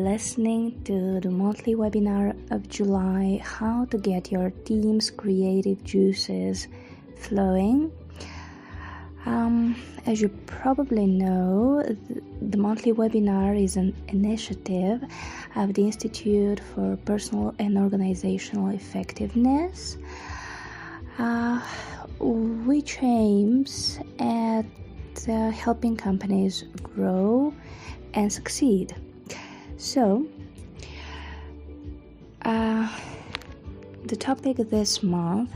listening to the monthly webinar of July, How to Get Your Team's Creative Juices Flowing. As you probably know, the monthly webinar is an initiative of the Institute for Personal and Organizational Effectiveness, which aims at helping companies grow and succeed. So, the topic this month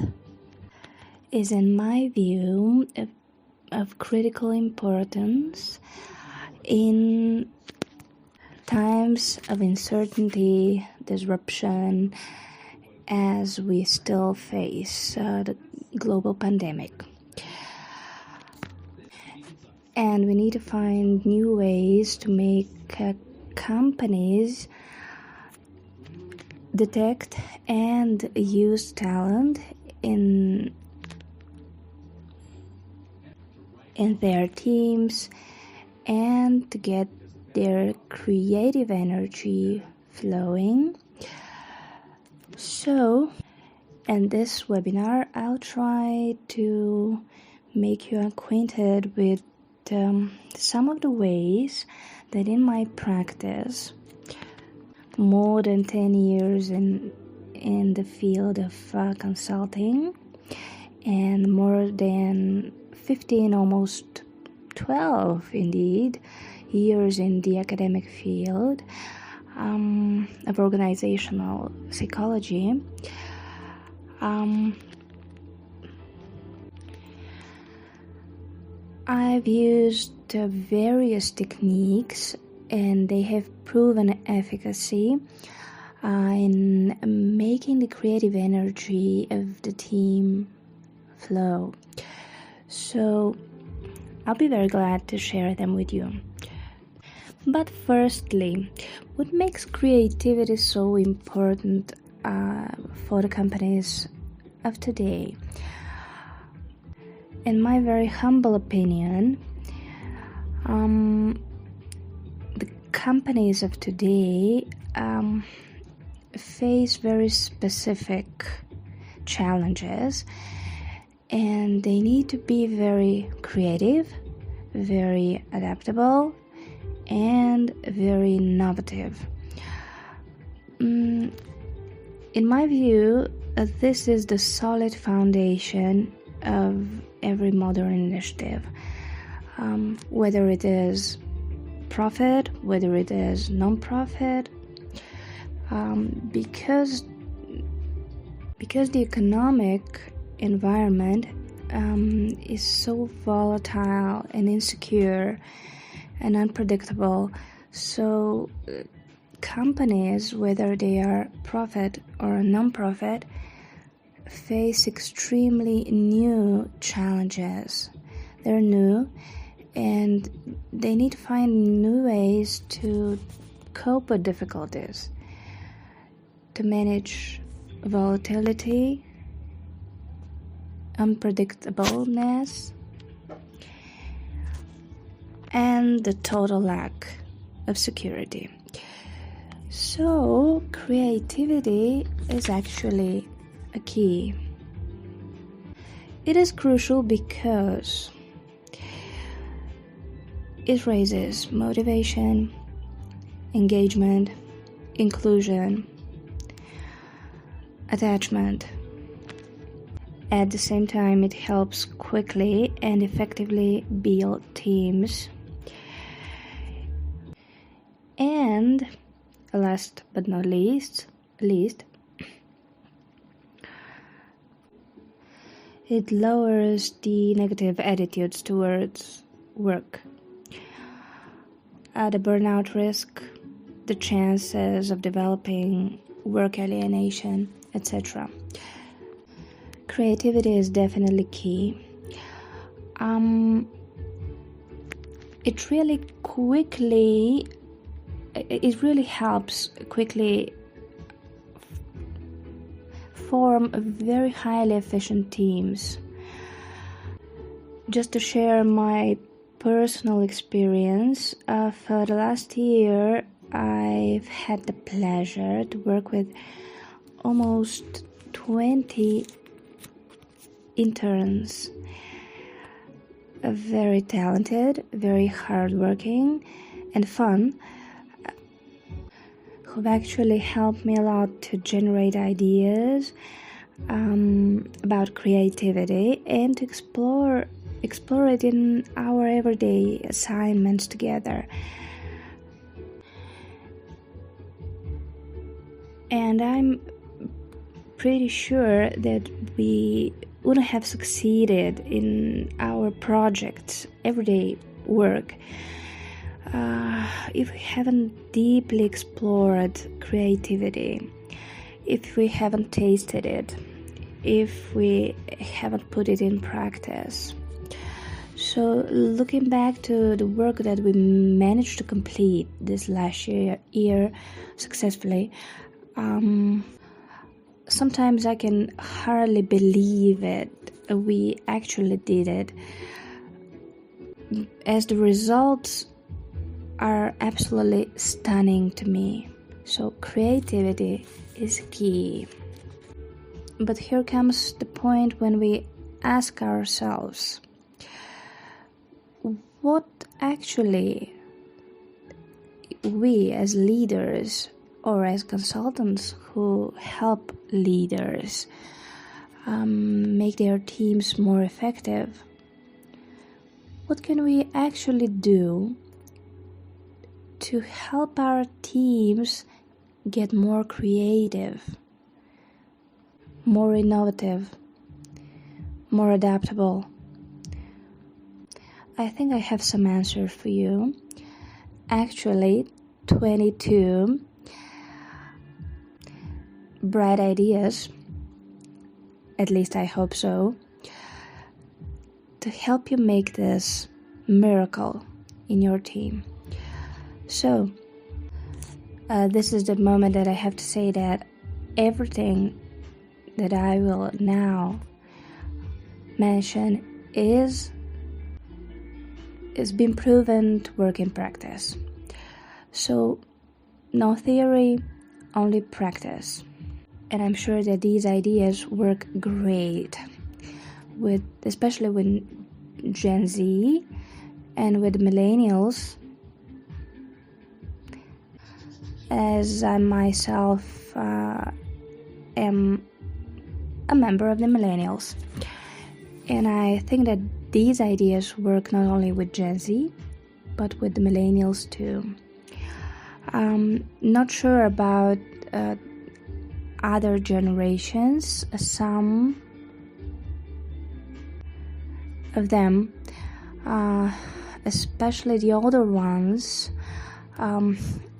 is, in my view, of critical importance in times of uncertainty, disruption, as we still face the global pandemic. And we need to find new ways to make companies detect and use talent in their teams and to get their creative energy flowing. So, in this webinar, I'll try to make you acquainted with some of the ways that in my practice, more than 10 years in the field of consulting and more than 15, almost 12 indeed, years in the academic field of organizational psychology, I've used various techniques, and they have proven efficacy in making the creative energy of the team flow. So I'll be very glad to share them with you. But firstly, what makes creativity so important for the companies of today? In my very humble opinion, the companies of today face very specific challenges, and they need to be very creative, very adaptable, and very innovative. In my view, this is the solid foundation of every modern initiative, whether it is profit, whether it is non-profit, because the economic environment is so volatile and insecure and unpredictable. So companies, whether they are profit or non-profit, face extremely new challenges. They're new, and they need to find new ways to cope with difficulties, to manage volatility, unpredictableness, and the total lack of security. So, creativity is actually a key. It is crucial because it raises motivation, engagement, inclusion, attachment. At the same time, it helps quickly and effectively build teams. And last but not least, it lowers the negative attitudes towards work, the burnout risk, the chances of developing work alienation, etc. Creativity is definitely key. It really helps quickly form very highly efficient teams. Just to share my personal experience, for the last year I've had the pleasure to work with almost 20 interns, very talented, very hardworking, and fun, who've actually helped me a lot to generate ideas about creativity and to explore it in our everyday assignments together. And I'm pretty sure that we wouldn't have succeeded in our projects, everyday work, if we haven't deeply explored creativity, if we haven't tasted it, if we haven't put it in practice. So looking back to the work that we managed to complete this last year successfully, sometimes I can hardly believe it. We actually did it, as the results are absolutely stunning to me. So creativity is key. But here comes the point when we ask ourselves, what actually we as leaders or as consultants who help leaders make their teams more effective, what can we actually do to help our teams get more creative, more innovative, more adaptable? I think I have some answers for you. Actually, 22 bright ideas, at least I hope so, to help you make this miracle in your team. So, this is the moment that I have to say that everything that I will now mention is been proven to work in practice. So, no theory, only practice. And I'm sure that these ideas work great, especially with Gen Z and with millennials, as I myself am a member of the millennials. And I think that these ideas work not only with Gen Z, but with the millennials too. Not sure about other generations. Some of them, especially the older ones,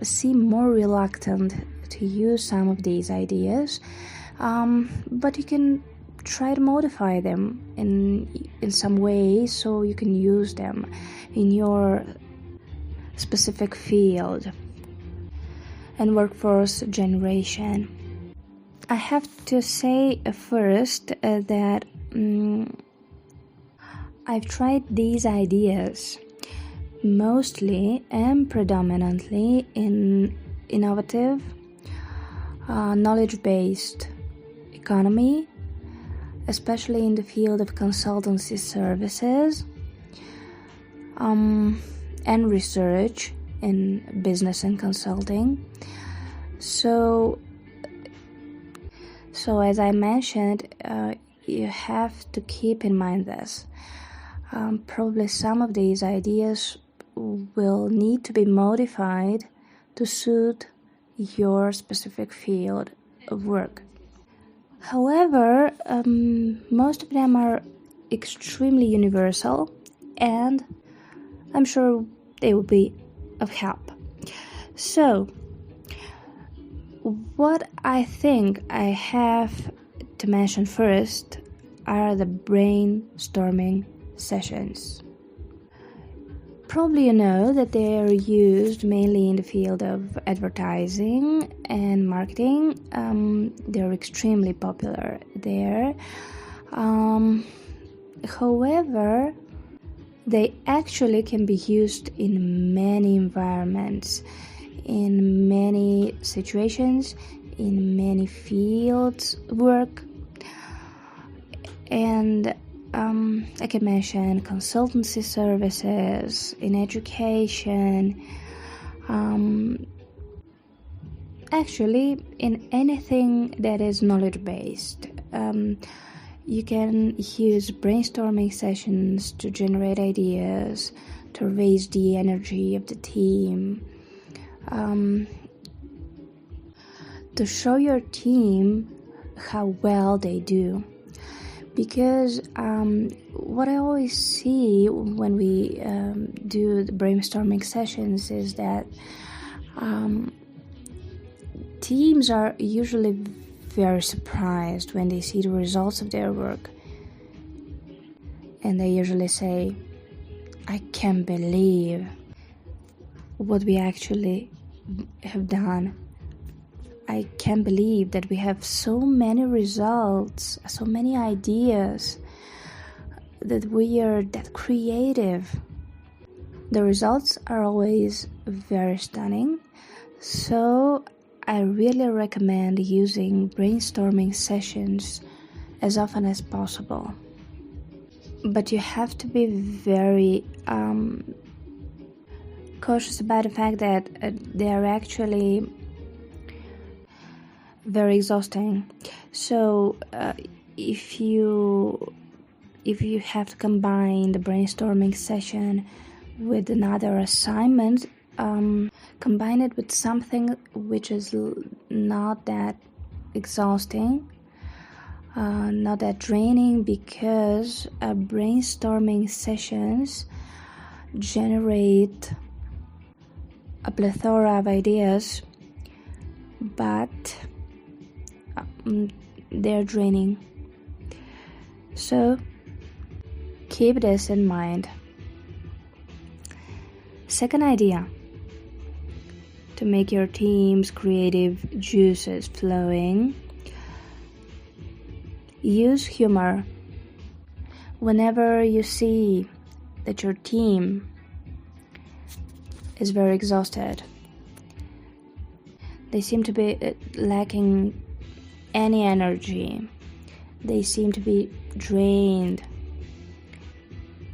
seem more reluctant to use some of these ideas, but you can try to modify them in some way so you can use them in your specific field and workforce generation. I have to say first that I've tried these ideas mostly and predominantly in innovative, knowledge-based economy, especially in the field of consultancy services and research in business and consulting. So as I mentioned, you have to keep in mind this. Probably some of these ideas will need to be modified to suit your specific field of work. However, most of them are extremely universal, and I'm sure they will be of help. So, what I think I have to mention first are the brainstorming sessions. Probably you know that they are used mainly in the field of advertising and marketing. They're extremely popular there. However, they actually can be used in many environments, in many situations, in many fields of work. And I can mention consultancy services, in education, actually in anything that is knowledge-based. You can use brainstorming sessions to generate ideas, to raise the energy of the team, to show your team how well they do. Because what I always see when we do the brainstorming sessions is that teams are usually very surprised when they see the results of their work. And they usually say, I can't believe what we actually have done. I can't believe that we have so many results, so many ideas, that we are that creative. The results are always very stunning, so I really recommend using brainstorming sessions as often as possible. But you have to be very cautious about the fact that they are actually very exhausting. So if you have to combine the brainstorming session with another assignment, combine it with something which is not that exhausting, not that draining, because brainstorming sessions generate a plethora of ideas, but they're draining. So keep this in mind. Second idea: to make your team's creative juices flowing, use humor. Whenever you see that your team is very exhausted, they seem to be lacking any energy, they seem to be drained,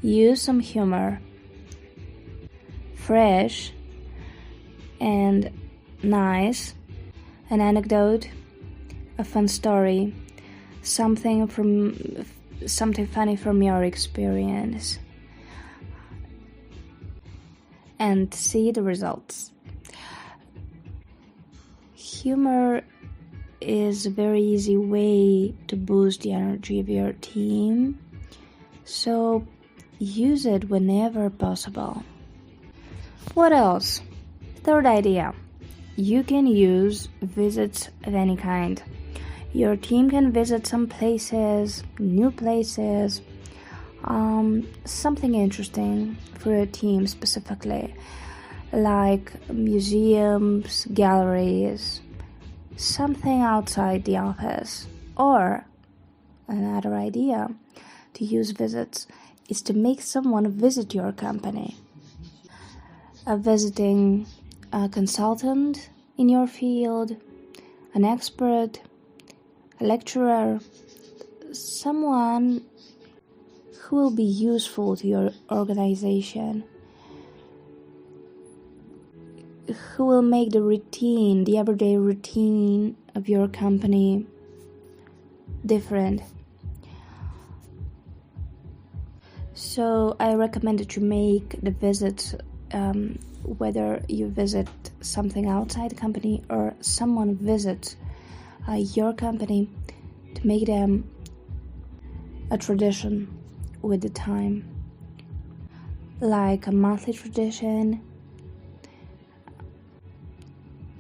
use some humor, fresh and nice, an anecdote, a fun story, something funny from your experience, and see the results. Humor is a very easy way to boost the energy of your team, so use it whenever possible. What else? Third idea: you can use visits of any kind. Your team can visit some places, new places, something interesting for your team specifically, like museums, galleries, something outside the office. Or another idea to use visits is to make someone visit your company. Visiting a consultant in your field, an expert, a lecturer, someone who will be useful to your organization, who will make the everyday routine of your company different. So I recommend that you make the visits, whether you visit something outside the company or someone visits your company, to make them a tradition with the time, like a monthly tradition,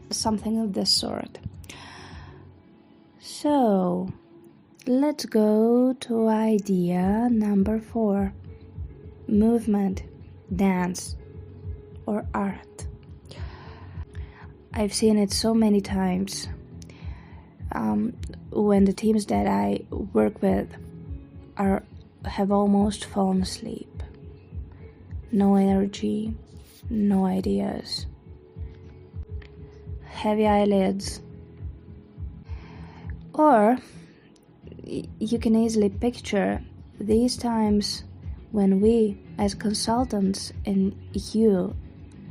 something of this sort. So let's go to idea number 4: movement, dance, or art. I've seen it so many times when the teams that I work with have almost fallen asleep. No energy, no ideas. heavy eyelids. Or you can easily picture these times when we, as consultants, and you,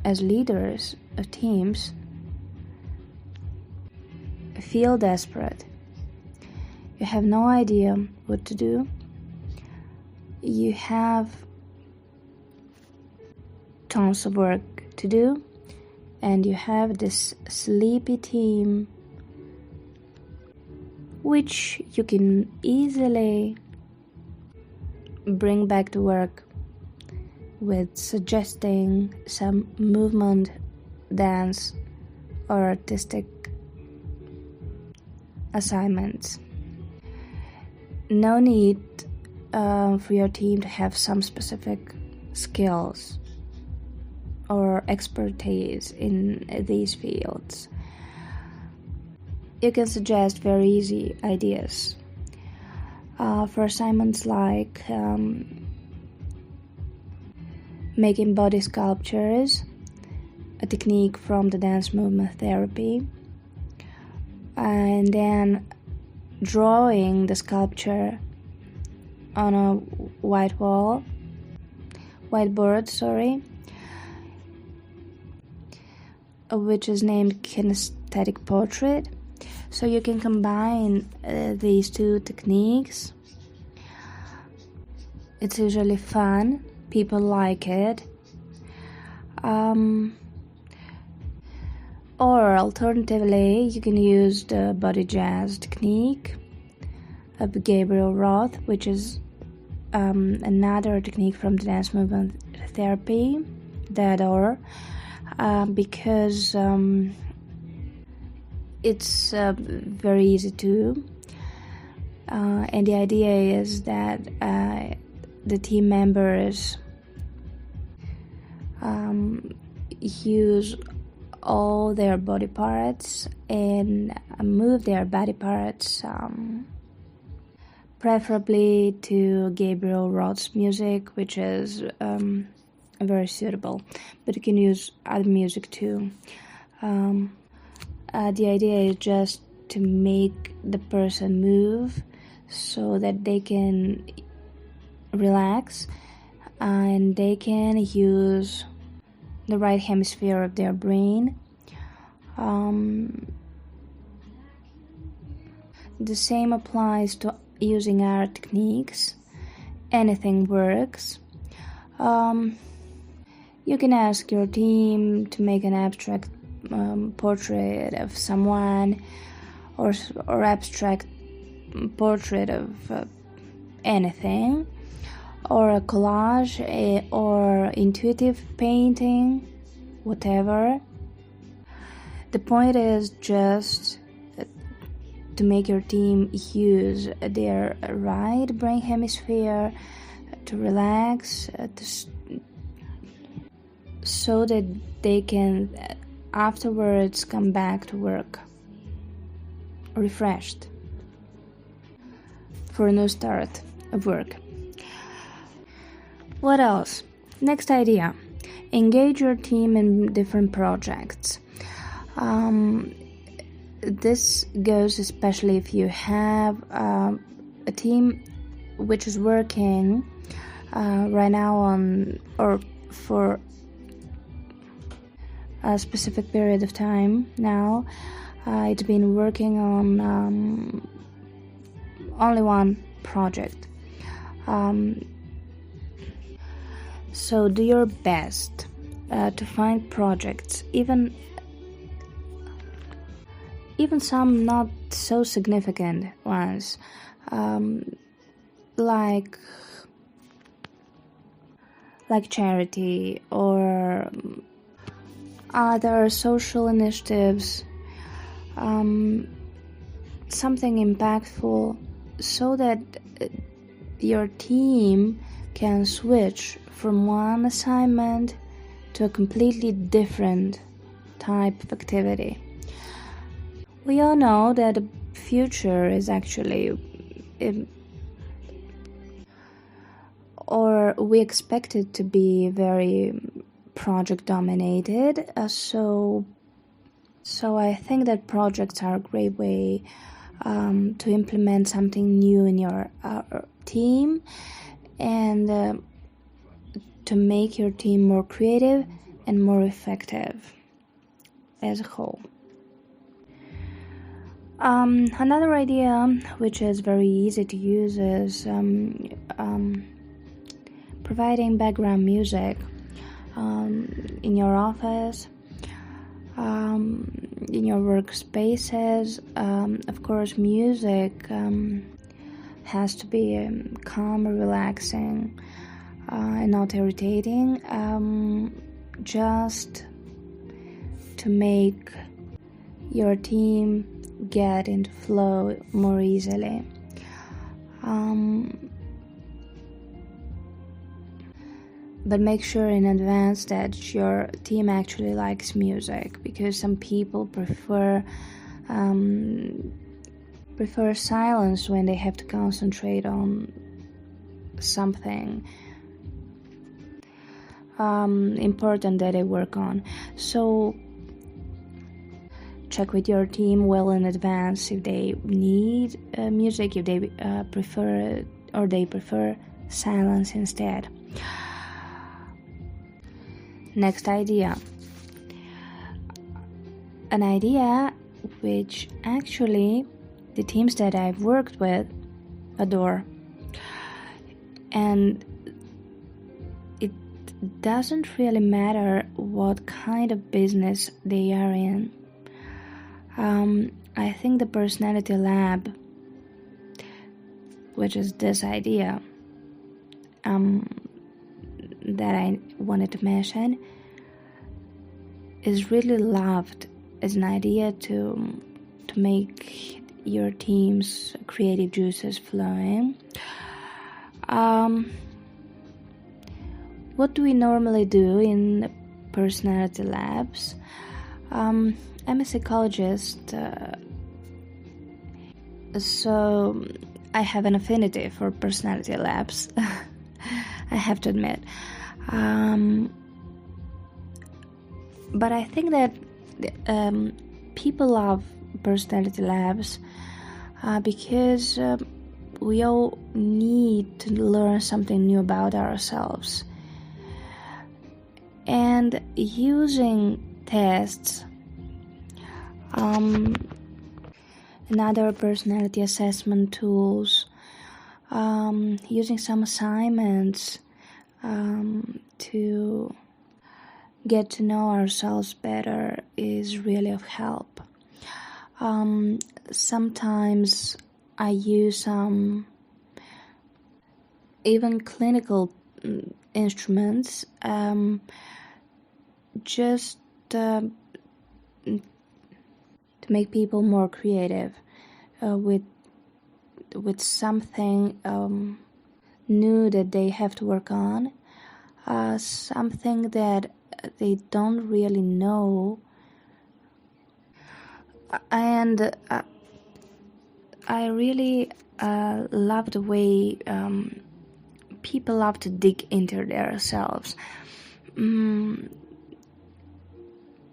as leaders of teams, feel desperate. You have no idea what to do. You have tons of work to do, and you have this sleepy team which you can easily bring back to work with suggesting some movement, dance, or artistic assignments. No need for your team to have some specific skills or expertise in these fields. You can suggest very easy ideas for assignments like making body sculptures, a technique from the dance movement therapy, and then drawing the sculpture on a whiteboard, which is named kinesthetic portrait. So you can combine these two techniques. It's usually fun. People like it. Or alternatively, you can use the body jazz technique of Gabriel Roth, which is another technique from the dance movement therapy, because it's very easy too. And the idea is that the team members use all their body parts and move their body parts preferably to Gabriel Roth's music, which is very suitable, but you can use other music too. The idea is just to make the person move so that they can relax and they can use the right hemisphere of their brain. The same applies to using our techniques. Anything works. You can ask your team to make an abstract portrait of someone, or abstract portrait of anything, or a collage, or intuitive painting, whatever. The point is just to make your team use their right brain hemisphere to relax, so that they can afterwards come back to work refreshed for a new start of work. What else? Next idea. Engage your team in different projects. This goes especially if you have a team which is working right now on, or for a specific period of time now. It's been working on only one project. So do your best to find projects, even some not so significant ones, like charity or other social initiatives, something impactful, so that your team can switch from one assignment to a completely different type of activity. We all know that the future is actually, or we expect it to be very project dominated, so So I think that projects are a great way to implement something new in your team and to make your team more creative and more effective as a whole. Another idea which is very easy to use is providing background music in your office, in your workspaces. Of course, music has to be calm and relaxing and not irritating, just to make your team get into flow more easily. But make sure in advance that your team actually likes music, because some people prefer silence when they have to concentrate on something important that they work on. So check with your team well in advance if they need music, if they prefer silence instead. Next idea. An idea which actually the teams that I've worked with adore. And it doesn't really matter what kind of business they are in. I think the personality lab, which is this idea that I wanted to mention, is really loved as an idea to make your team's creative juices flowing. What do we normally do in personality labs? I'm a psychologist, so I have an affinity for personality labs, I have to admit. But I think that people love personality labs because we all need to learn something new about ourselves. And using tests and other personality assessment tools, using some assignments to get to know ourselves better is really of help. Sometimes I use some even clinical instruments just to make people more creative with something new that they have to work on, something that they don't really know, and I really love the way people love to dig into themselves.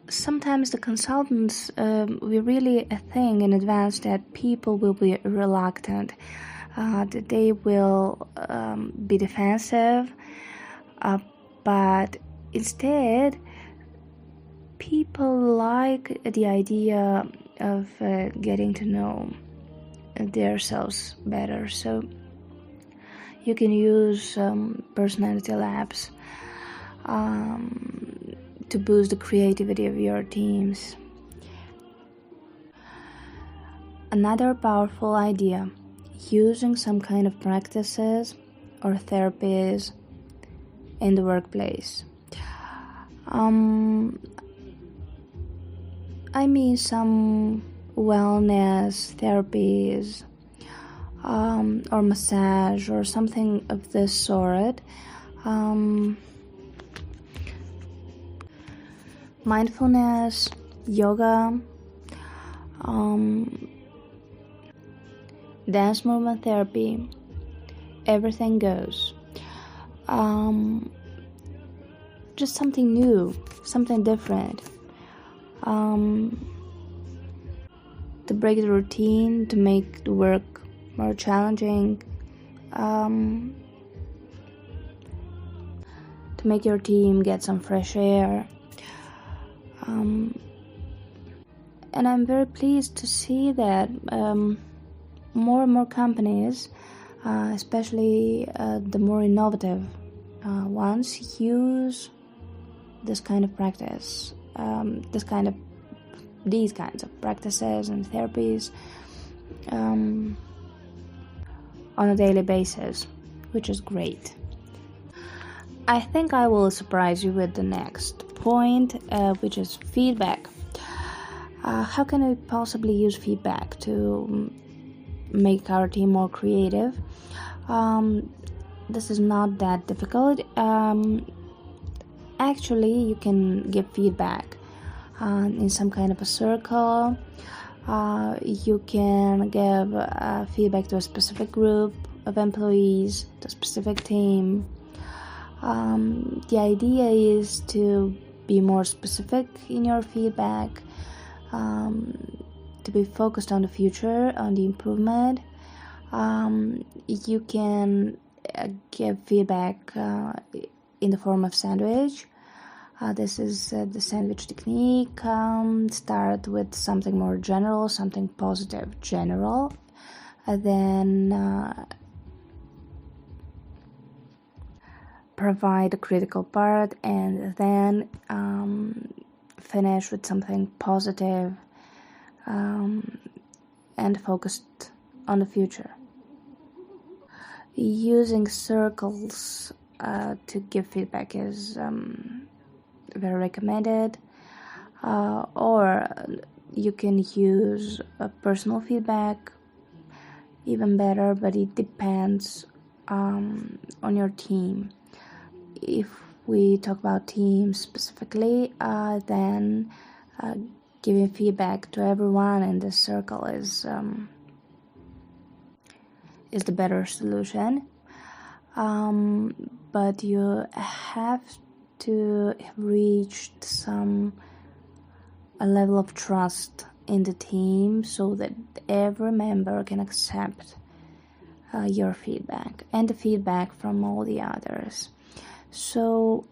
Sometimes the consultants, we really think in advance that people will be reluctant, that they will be defensive, but instead people like the idea of getting to know themselves better. So you can use personality labs to boost the creativity of your teams. Another powerful idea, using some kind of practices or therapies in the workplace. I mean some wellness therapies or massage or something of this sort. Mindfulness, yoga, dance movement therapy, everything goes. Just something new, something different. to break the routine, to make the work more challenging, to make your team get some fresh air. And I'm very pleased to see that more and more companies, especially the more innovative ones, use this kind of practice, these kinds of practices and therapies on a daily basis, which is great. I think I will surprise you with the next point, which is feedback. How can we possibly use feedback to make our team more creative? This is not that difficult. Actually, you can give feedback in some kind of a circle. You can give feedback to a specific group of employees, to a specific team. The idea is to be more specific in your feedback, to be focused on the future, on the improvement. You can give feedback in the form of sandwich. This is the sandwich technique. Start with something more general, something positive, general, then provide a critical part, and then finish with something positive and focused on the future. Using circles to give feedback is very recommended, or you can use personal feedback, even better, but it depends on your team. If we talk about teams specifically, then giving feedback to everyone in the circle is the better solution. But you have to reach a level of trust in the team so that every member can accept your feedback and the feedback from all the others. So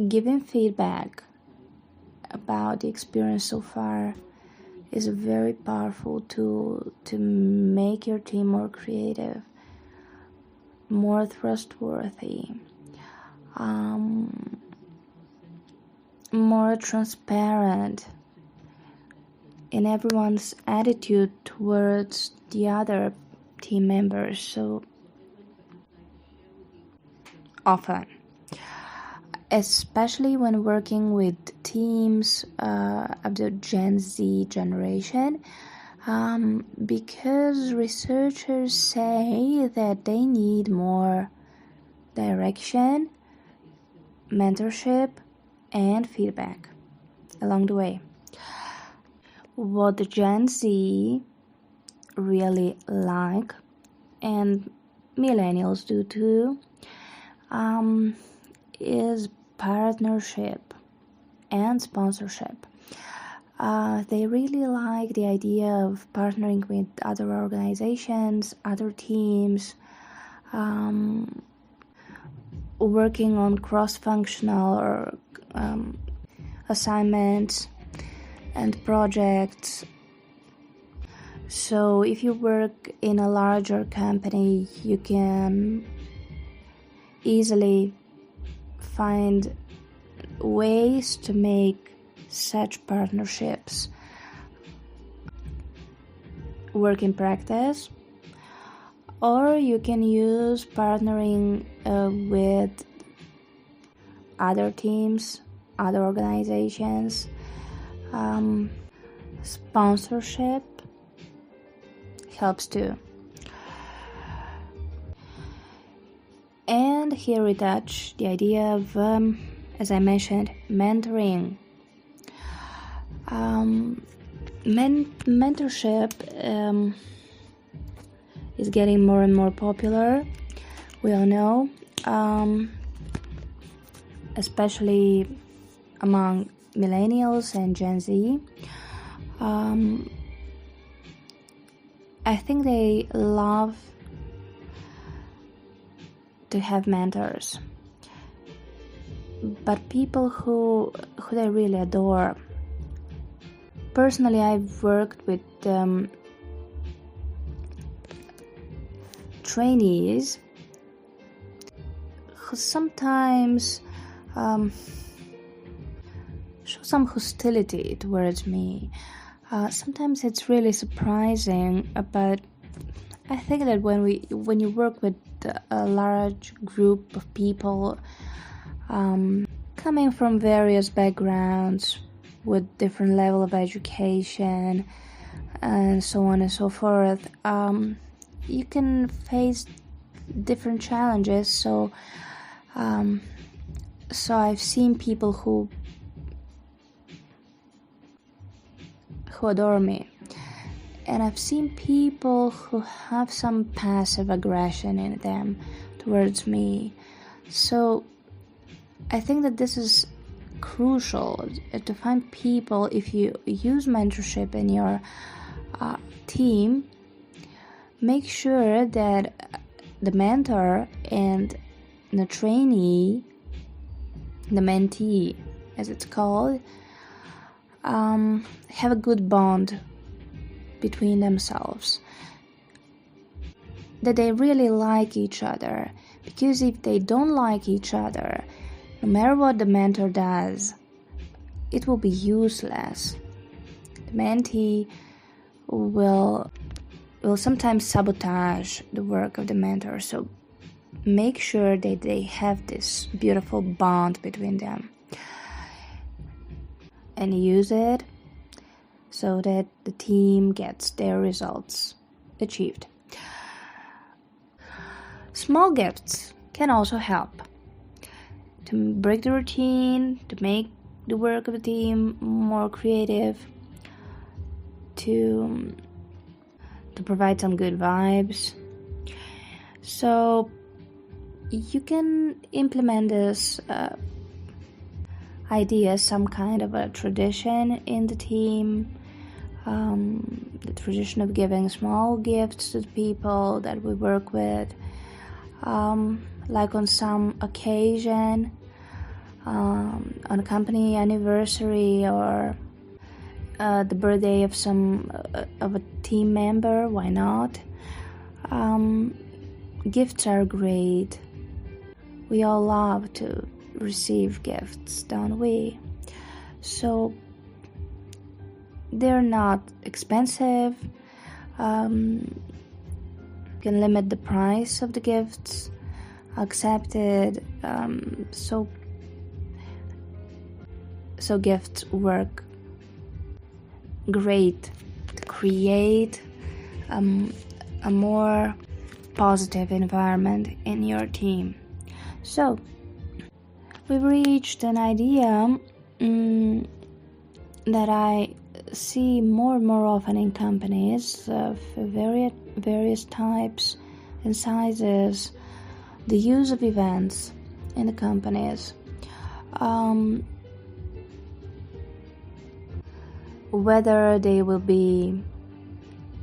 giving feedback about the experience so far is a very powerful tool to make your team more creative, more trustworthy, more transparent in everyone's attitude towards the other team members. So often, especially when working with teams of the Gen Z generation, because researchers say that they need more direction, mentorship, and feedback along the way. What the Gen Z really like, and millennials do too, is partnership and sponsorship. They really like the idea of partnering with other organizations, other teams, working on cross-functional or assignments and projects. So if you work in a larger company, you can easily find ways to make such partnerships work in practice, or you can use partnering with other teams, other organizations. Sponsorship helps too. And here we touch the idea of, as I mentioned, mentoring. Mentorship is getting more and more popular, we all know, especially among millennials and Gen Z. I think they love to have mentors, but people who they really adore. Personally, I've worked with trainees who sometimes show some hostility towards me. Sometimes it's really surprising, but I think that when you work with a large group of people coming from various backgrounds with different level of education and so on and so forth, you can face different challenges. So I've seen people who adore me, and I've seen people who have some passive aggression in them towards me. So I think that this is crucial to find people. If you use mentorship in your team, make sure that the mentor and the trainee, the mentee as it's called, have a good bond between themselves, that they really like each other. Because if they don't like each other, no matter what the mentor does, it will be useless. The mentee will sometimes sabotage the work of the mentor. So make sure that they have this beautiful bond between them, and use it so that the team gets their results achieved. Small gifts can also help to break the routine, to make the work of the team more creative, to provide some good vibes. So you can implement this idea, some kind of a tradition in the team, the tradition of giving small gifts to the people that we work with, like on some occasion, on a company anniversary, or the birthday of of a team member. Why not? Gifts are great. We all love to receive gifts, don't we? So they're not expensive. You can limit the price of the gifts accepted. So gifts work great to create a more positive environment in your team. So we've reached an idea that I see more and more often in companies of various types and sizes, the use of events in the companies. Whether they will be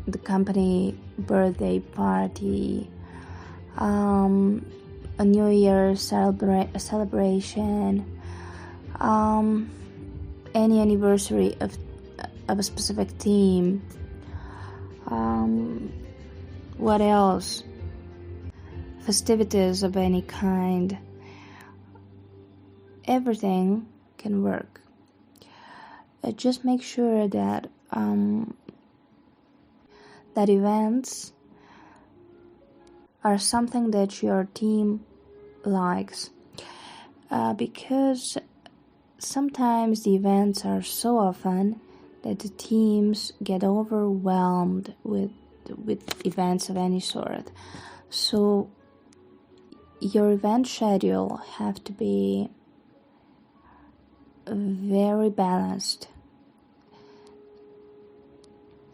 the company birthday party, a New Year's celebration, any anniversary of a specific team. What else? Festivities of any kind. Everything can work. Just make sure that that events are something that your team likes, because sometimes the events are so often that the teams get overwhelmed with events of any sort. So your event schedule have to be very balanced.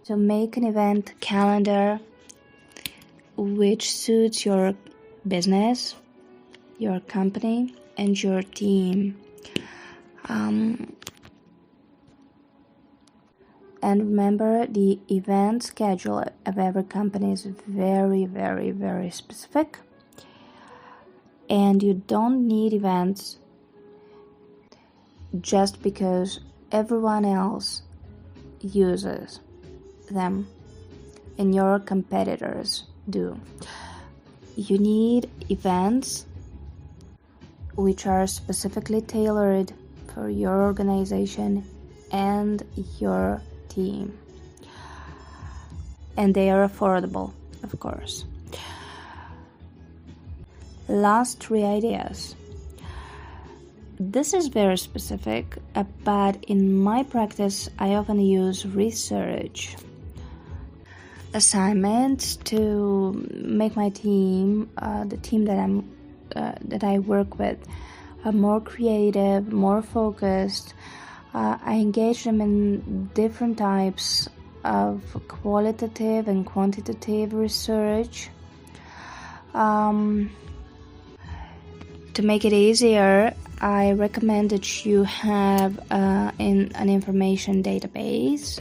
So make an event calendar which suits your business, your company, and your team. And remember, the event schedule of every company is very, very, very specific. And you don't need events just because everyone else uses them and your competitors do. You need events which are specifically tailored for your organization and your team. And they are affordable, of course. Last 3 ideas. This is very specific, but in my practice, I often use research assignments to make my team, the team that I work with, more creative, more focused. I engage them in different types of qualitative and quantitative research. To make it easier, I recommend that you have an information database,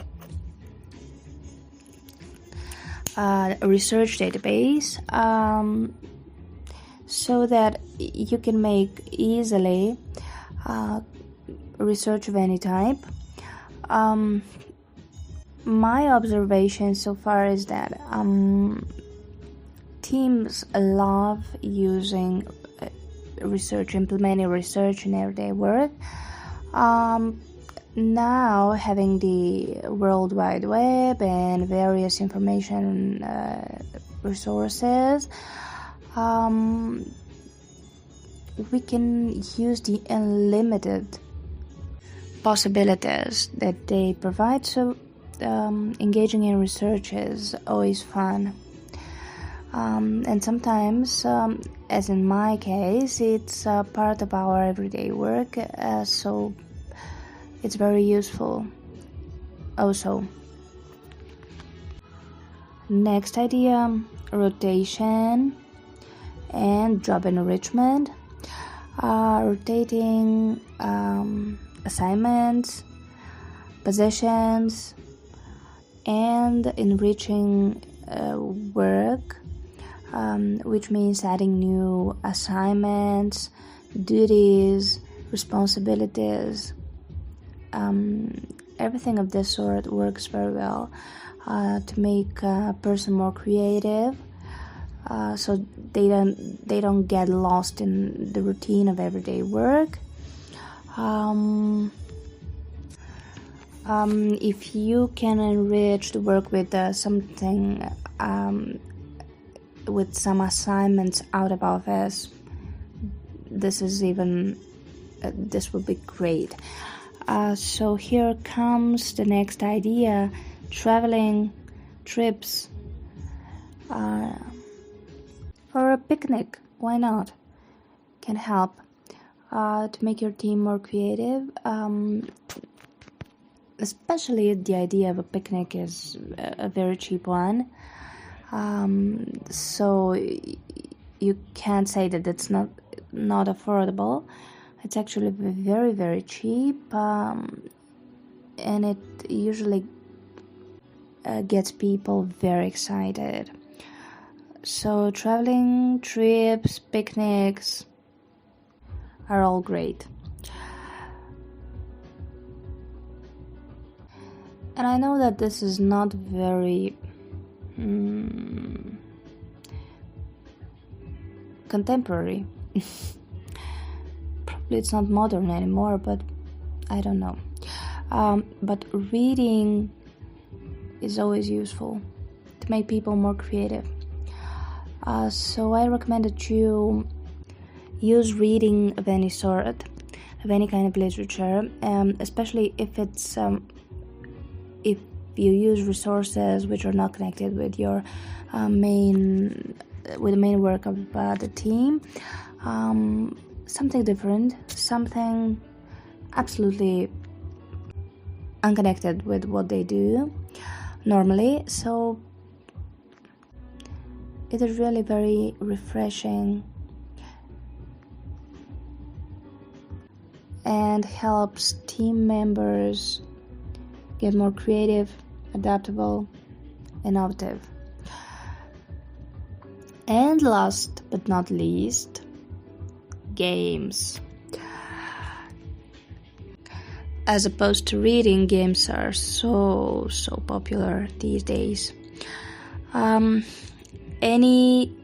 a research database, so that you can make easily research of any type. My observation so far is that teams love using research, implementing research in everyday work. Now, having the World Wide Web and various information resources, we can use the unlimited possibilities that they provide. So engaging in research is always fun. And sometimes, as in my case, it's part of our everyday work, so it's very useful also. Next idea, rotation and job enrichment. Rotating assignments, positions, and enriching work, which means adding new assignments, duties, responsibilities. Everything of this sort works very well to make a person more creative, so they don't get lost in the routine of everyday work. If you can enrich the work with something, with some assignments out of office, this would be great. So here comes the next idea: traveling, trips, or a picnic. Why not? Can help to make your team more creative. Especially the idea of a picnic is a very cheap one. So you can't say that it's not affordable. It's actually very, very cheap, and it usually gets people very excited. So traveling, trips, picnics are all great. And I know that this is not very contemporary. Probably it's not modern anymore, but I don't know. But reading is always useful to make people more creative. So I recommend that you use reading of any sort, of any kind of literature, especially if it's if you use resources which are not connected with your the main work of the team. Something different, something absolutely unconnected with what they do normally. So it is really very refreshing and helps team members get more creative, adaptable, innovative. And last but not least, games. As opposed to reading, games are so popular these days. Any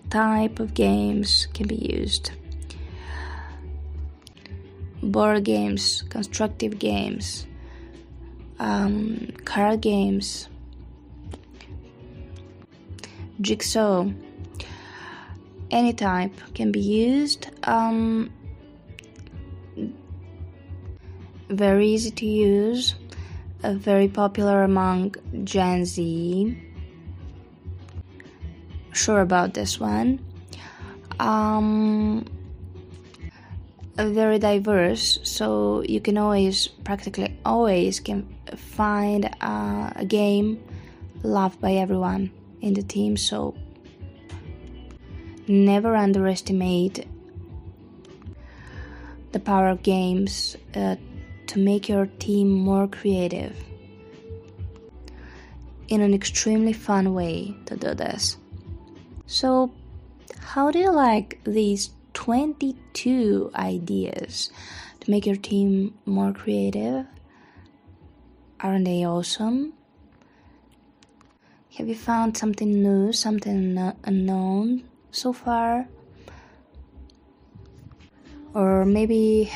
type of games can be used. Board games, constructive games, card games, jigsaw, any type can be used. Very easy to use, very popular among Gen Z. Sure about this one. Very diverse, so you can practically always can find a game loved by everyone in the team, so never underestimate the power of games to make your team more creative in an extremely fun way to do this. So, how do you like these 22 ideas to make your team more creative? Aren't they awesome? Have you found something new, something unknown so far? Or maybe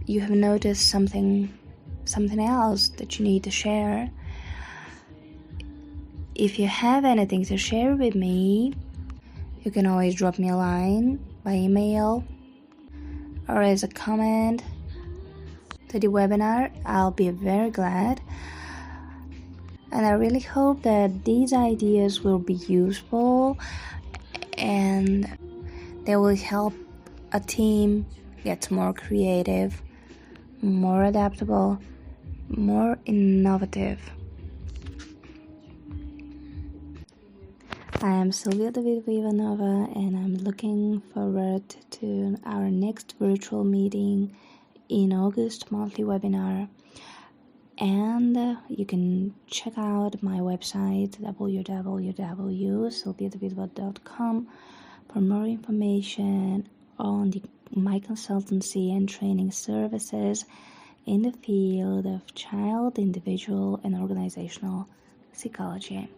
you have noticed something else that you need to share? If you have anything to share with me, you can always drop me a line by email or as a comment to the webinar. I'll be very glad. And I really hope that these ideas will be useful and they will help a team get more creative, more adaptable, more innovative. I am Silvia Davidova-Ivanova, and I'm looking forward to our next virtual meeting in August monthly webinar. And you can check out my website www.silviadavidova.com for more information on my consultancy and training services in the field of child, individual, and organizational psychology.